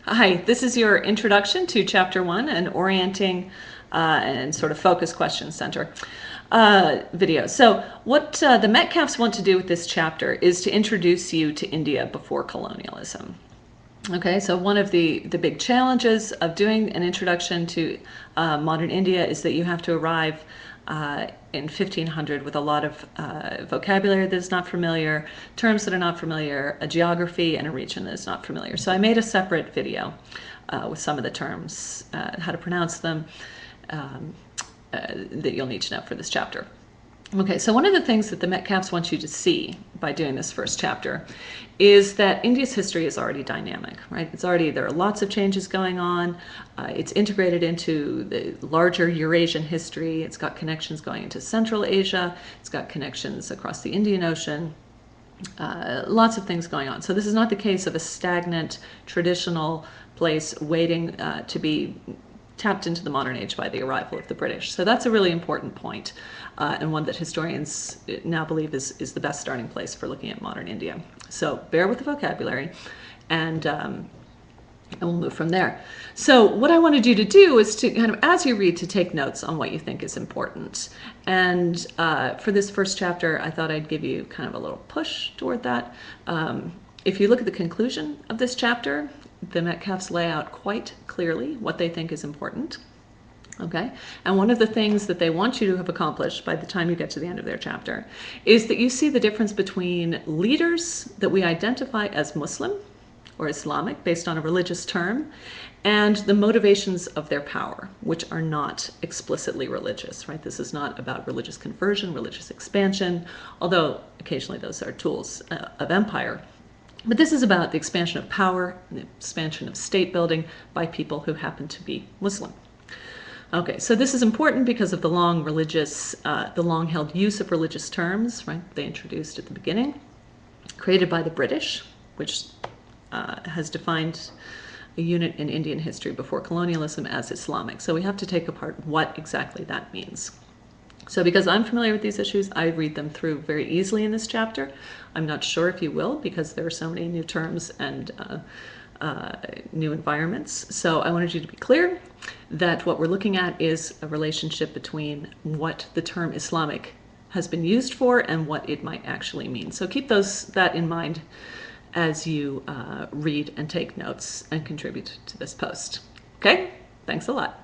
Hi, this is your introduction to Chapter 1, an orienting and sort of focus question center video. So what the Metcalfes want to do with this chapter is to introduce you to India before colonialism. Okay, so one of the big challenges of doing an introduction to modern India is that you have to arrive in 1500 with a lot of vocabulary that is not familiar, terms that are not familiar, a geography and a region that is not familiar. So I made a separate video with some of the terms, how to pronounce them, that you'll need to know for this chapter. Okay, so one of the things that the Metcalfes want you to see by doing this first chapter is that India's history is already dynamic, right? There are lots of changes going on. It's integrated into the larger Eurasian history. It's got connections going into Central Asia. It's got connections across the Indian Ocean. Lots of things going on. So this is not the case of a stagnant, traditional place waiting to be tapped into the modern age by the arrival of the British. So that's a really important point, and one that historians now believe is the best starting place for looking at modern India. So bear with the vocabulary, and we'll move from there. So what I wanted you to do is to kind of, as you read, to take notes on what you think is important. And for this first chapter, I thought I'd give you kind of a little push toward that. If you look at the conclusion of this chapter, the Metcalfes lay out quite clearly what they think is important. Okay, and one of the things that they want you to have accomplished by the time you get to the end of their chapter is that you see the difference between leaders that we identify as Muslim or Islamic based on a religious term and the motivations of their power, which are not explicitly religious, right? This is not about religious conversion, religious expansion, although occasionally those are tools of empire. But this is about the expansion of power, the expansion of state building by people who happen to be Muslim. Okay, so this is important because of the long-held use of religious terms, right? They introduced at the beginning, created by the British, which has defined a unit in Indian history before colonialism as Islamic. So we have to take apart what exactly that means. So because I'm familiar with these issues, I read them through very easily in this chapter. I'm not sure if you will, because there are so many new terms and new environments. So I wanted you to be clear that what we're looking at is a relationship between what the term Islamic has been used for and what it might actually mean. So keep that in mind as you read and take notes and contribute to this post. Okay? Thanks a lot.